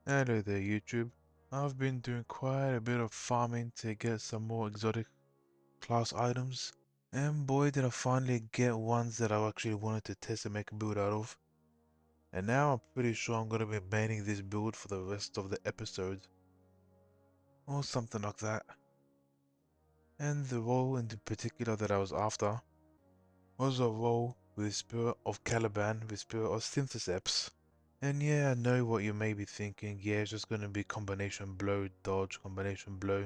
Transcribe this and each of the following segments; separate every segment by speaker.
Speaker 1: Hello there YouTube. I've been doing quite a bit of farming to get some more exotic class items. And boy did I finally get ones that I actually wanted to test and make a build out of. And now I'm pretty sure I'm going to be maintaining this build for the rest of the episode. Or something like that. And the role in particular that I was after was a role with Spirit of Caliban with Spirit of Syntheseps. And yeah, I know what you may be thinking. Yeah, it's just going to be combination blow, dodge, combination blow.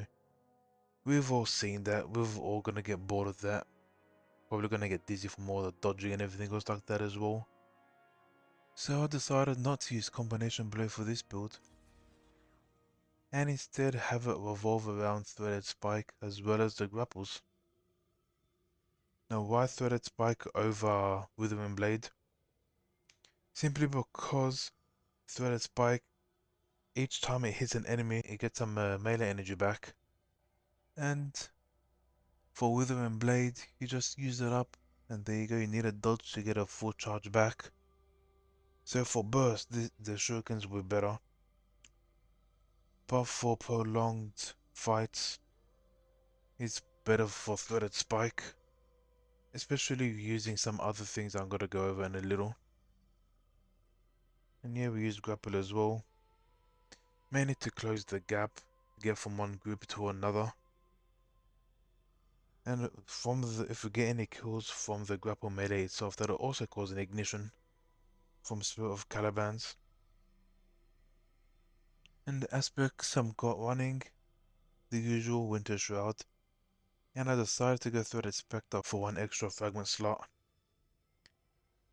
Speaker 1: We've all seen that. We're all gonna get bored of that. Probably gonna get dizzy from all the dodging and everything else like that as well. So I decided not to use combination blow for this build. And instead have it revolve around threaded spike as well as the grapples. Now why threaded spike over withering blade? Simply because threaded spike, each time it hits an enemy, it gets some melee energy back. And for withering blade, you just use it up and there you go, you need a dodge to get a full charge back. So for burst, the shurikens were better, but for prolonged fights, it's better for threaded spike, especially using some other things I'm gonna go over in a little. And yeah, we use grapple as well, mainly to close the gap, get from one group to another. And if we get any kills from the grapple melee itself, that'll also cause an ignition from Spirit of Calibans. And the aspects I'm got running, the usual Winter Shroud, and I decided to go Threaded Spectre for one extra fragment slot.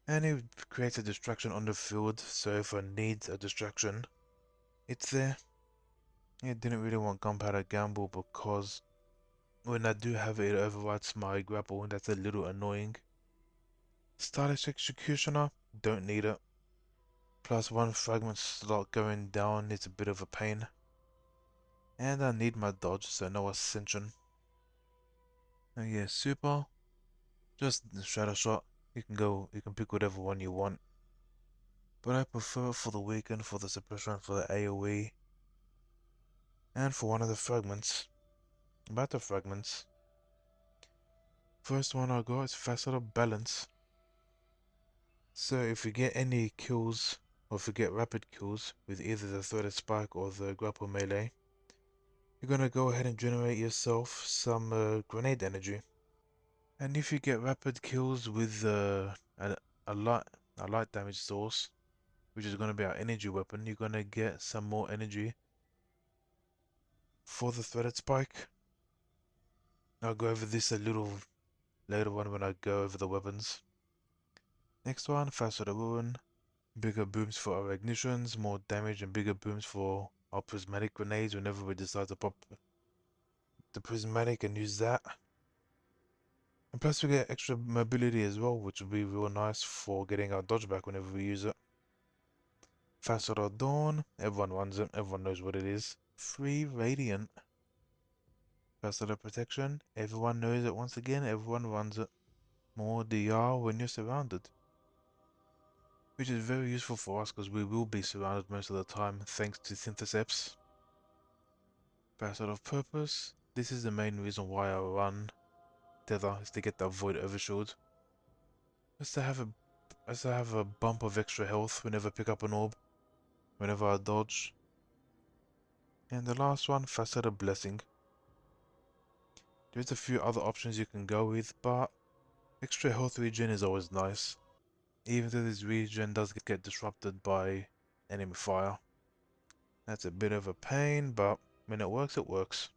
Speaker 1: And it creates a distraction on the field, so if I need a distraction, it's there. I didn't really want Gunpowder Gamble because when I do have it, it overrides my grapple, and that's a little annoying. Stylish Executioner, don't need it. Plus one fragment slot going down is a bit of a pain. And I need my dodge, so no Ascension. And yeah, Super, just the Shadow Shot. You can pick whatever one you want. But I prefer it for the weekend, for the suppression, for the AoE, and for one of the fragments. About the fragments. First one I got is Facet of Balance. So if you get any kills, or if you get rapid kills with either the threaded spike or the grapple melee, you're gonna go ahead and generate yourself some grenade energy. And if you get rapid kills with a light a light damage source, which is gonna be our energy weapon, you're gonna get some more energy for the threaded spike. I'll go over this a little later on when I go over the weapons. Next one, faster to ruin. Bigger booms for our ignitions, more damage and bigger booms for our prismatic grenades whenever we decide to pop the prismatic and use that. And plus we get extra mobility as well, which will be real nice for getting our dodge back whenever we use it. Faster to dawn, everyone runs it, everyone knows what it is. Free radiant. Faster to protection, everyone knows it once again, everyone runs it. More DR when you're surrounded. Which is very useful for us because we will be surrounded most of the time thanks to Syntheseps. Pass out of purpose. This is the main reason why I run Tether, is to get that Void Overshield. Just to have a bump of extra health whenever I pick up an orb, whenever I dodge. And the last one, Faceted Blessing. There's a few other options you can go with, but extra health regen is always nice. Even though this regen does get disrupted by enemy fire. That's a bit of a pain, but when it works, it works.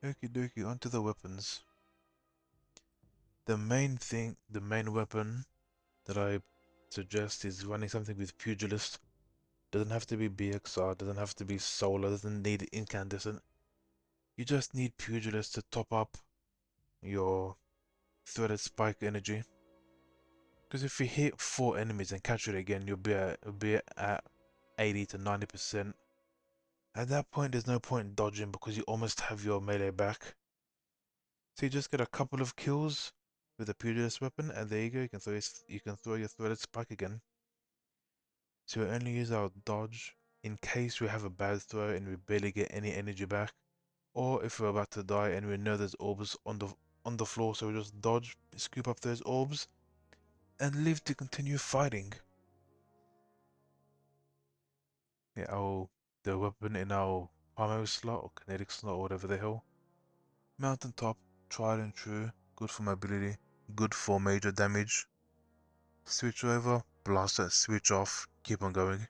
Speaker 1: Okie dokie, onto the weapons. The main weapon that I suggest is running something with Pugilist. Doesn't have to be BXR, doesn't have to be Solar, doesn't need Incandescent. You just need Pugilist to top up your Threaded Spike energy. Because if you hit 4 enemies and catch it again, you'll be at 80 to 90%. At that point, there's no point in dodging because you almost have your melee back. So you just get a couple of kills with a Pugilist weapon, and there you go. You can throw your Threaded Spike again. So we only use our dodge in case we have a bad throw and we barely get any energy back, or if we're about to die and we know there's orbs on the floor, so we just dodge, scoop up those orbs, and live to continue fighting. Yeah, the weapon in our primary slot or kinetic slot or whatever the hell. Mountaintop, tried and true, good for mobility, good for major damage. Switch over, blast it, switch off, keep on going.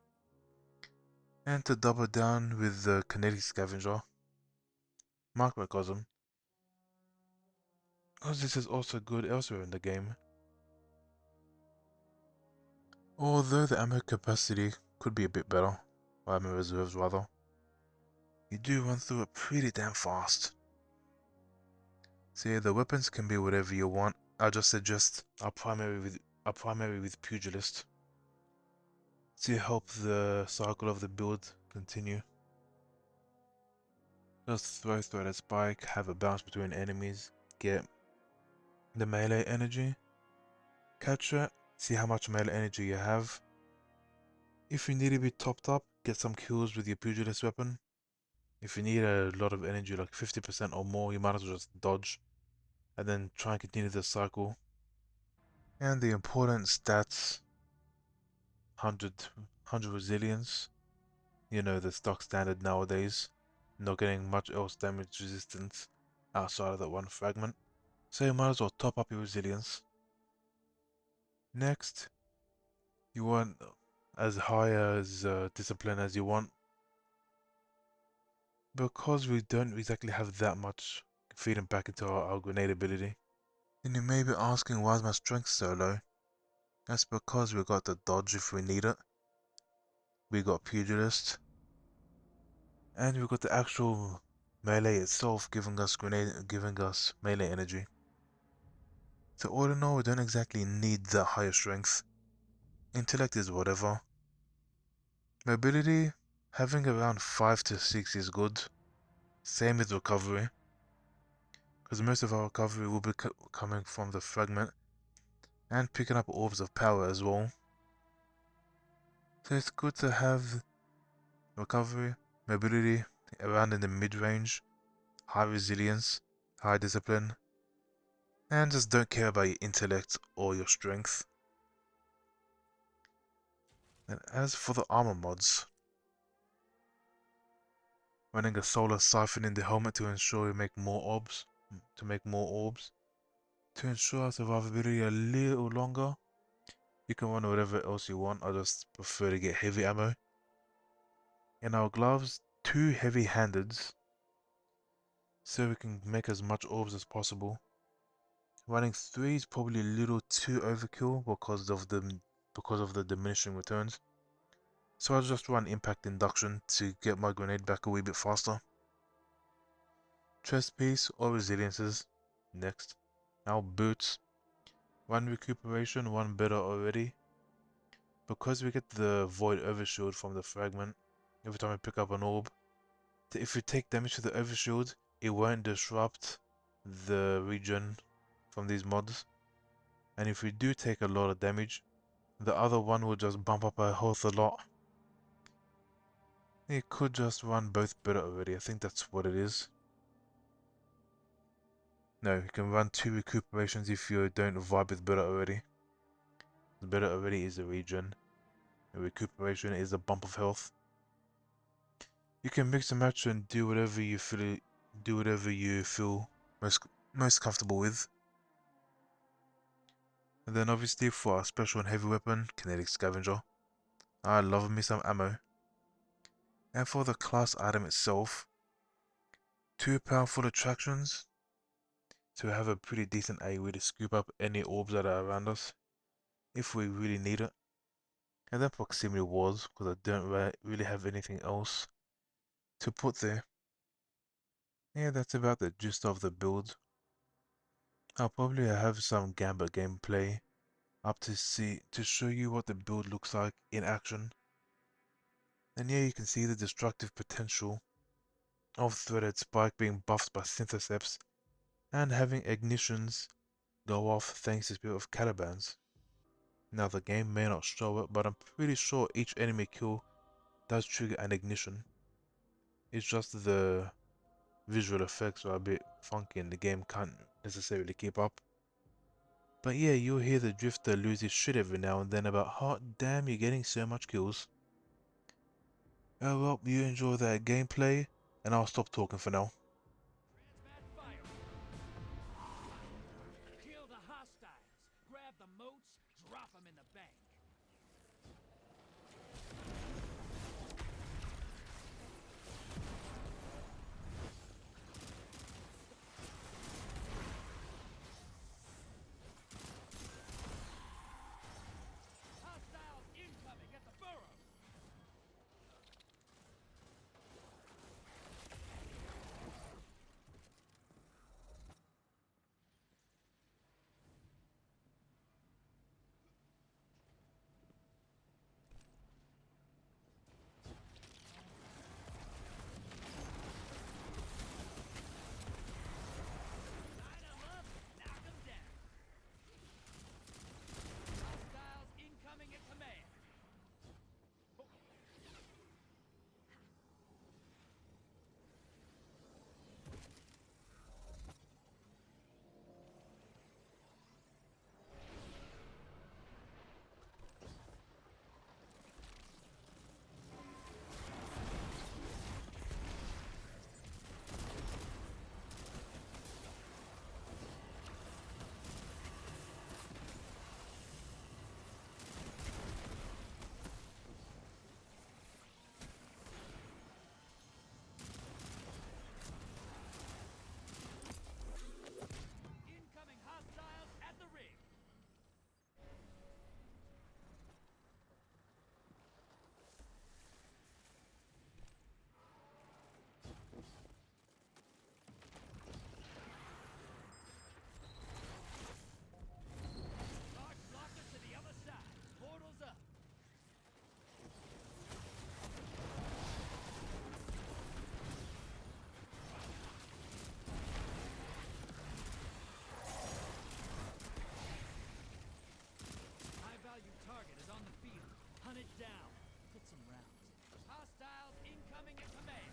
Speaker 1: And to double down with the kinetic scavenger, microcosm, because this is also good elsewhere in the game. Although the ammo capacity could be a bit better, or ammo reserves rather, you do run through it pretty damn fast. So yeah, the weapons can be whatever you want. I just suggest a primary with pugilist to help the cycle of the build continue. Just throw that spike, have a bounce between enemies, get the melee energy, catch it, see how much melee energy you have. If you need to be topped up, get some kills with your pugilist weapon. If you need a lot of energy, like 50% or more, you might as well just dodge and then try and continue the cycle. And the important stats, 100 resilience, you know, the stock standard nowadays, not getting much else damage resistance outside of that one fragment. So you might as well top up your resilience. Next, you want as high as discipline as you want. Because we don't exactly have that much feeding back into our grenade ability. And you may be asking, why is my strength so low? That's because we got the dodge if we need it. We got pugilist. And we got the actual melee itself giving us melee energy. So all in all, we don't exactly need that higher strength. Intellect is whatever. Mobility, having around 5 to 6 is good. Same with recovery. Because most of our recovery will be coming from the fragment. And picking up orbs of power as well. So it's good to have recovery, mobility around in the mid-range, high resilience, high discipline, and just don't care about your intellect or your strength. And as for the armor mods, running a solar siphon in the helmet to ensure we make more orbs, to ensure our survivability a little longer. You can run whatever else you want, I just prefer to get heavy ammo. In our gloves, 2 heavy-handed, so we can make as much orbs as possible. Running 3 is probably a little too overkill because of the diminishing returns. So I'll just run impact induction to get my grenade back a wee bit faster. Chest piece or resiliences. Next. Now boots. 1 recuperation, 1 better already. Because we get the void overshield from the fragment every time we pick up an orb. If we take damage to the overshield, it won't disrupt the regen from these mods. And if we do take a lot of damage, the other one will just bump up our health a lot. It could just run both better already, I think that's what it is. No, you can run 2 recuperations if you don't vibe with better already. Better already is a regen. A recuperation is a bump of health. You can mix and match and do whatever you feel most comfortable with. And then obviously for our special and heavy weapon, kinetic scavenger. I love me some ammo. And for the class item itself, 2 powerful attractions to have a pretty decent AoE to scoop up any orbs that are around us if we really need it. And then proximity wards, because I don't really have anything else to put there. Yeah, that's about the gist of the build. I'll probably have some Gambit gameplay up to show you what the build looks like in action. And yeah, you can see the destructive potential of Threaded Spike being buffed by Syntheseps and having ignitions go off thanks to Spirit of Catabans. Now the game may not show it, but I'm pretty sure each enemy kill does trigger an ignition. It's just the visual effects are a bit funky and the game can't necessarily keep up. But yeah, you'll hear the drifter lose his shit every now and then about hot damn you're getting so much kills. Oh well, you enjoy that gameplay, and I'll stop talking for now.
Speaker 2: Kill the hostiles. Grab the moats, drop them in the bank. Hostiles incoming at the burrow. Light 'em up, knock 'em down. Hostiles incoming at command. Incoming hostiles at the ring. Large blockers to the other side. Portals up. High value target is on the field. Hunt it down. Get some rounds. Hostiles incoming at command.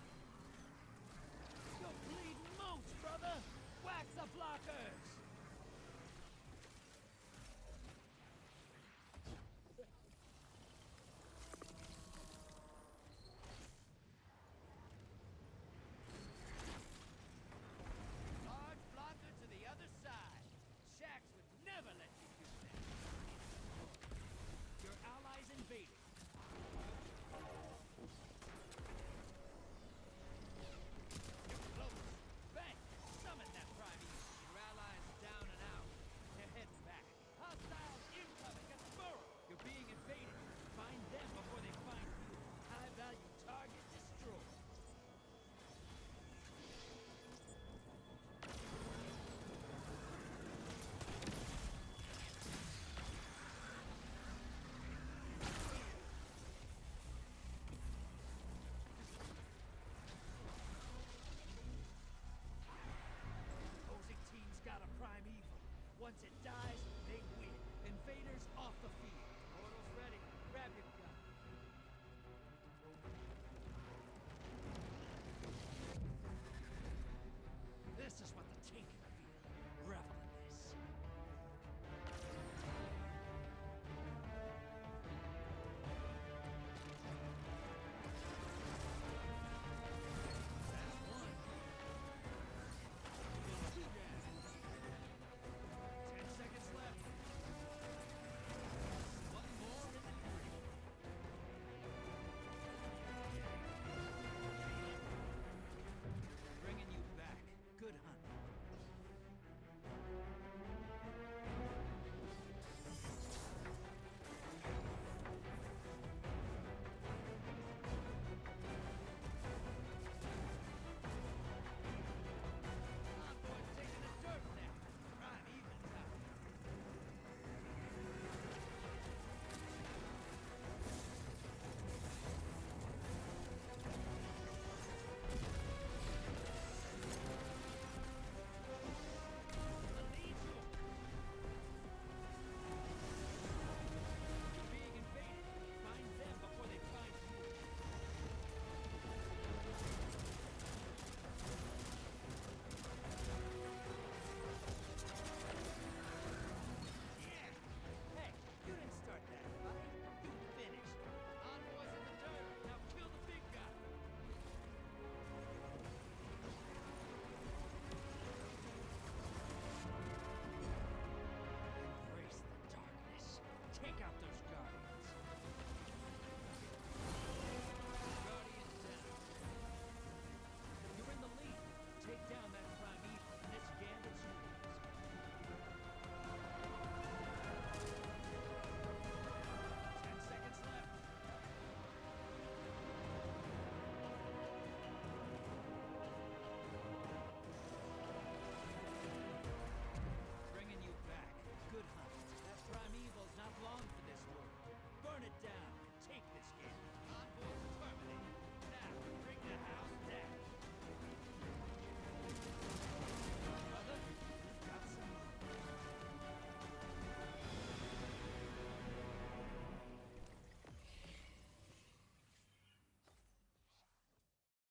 Speaker 2: You're bleeding moats, brother. Wax the blockers.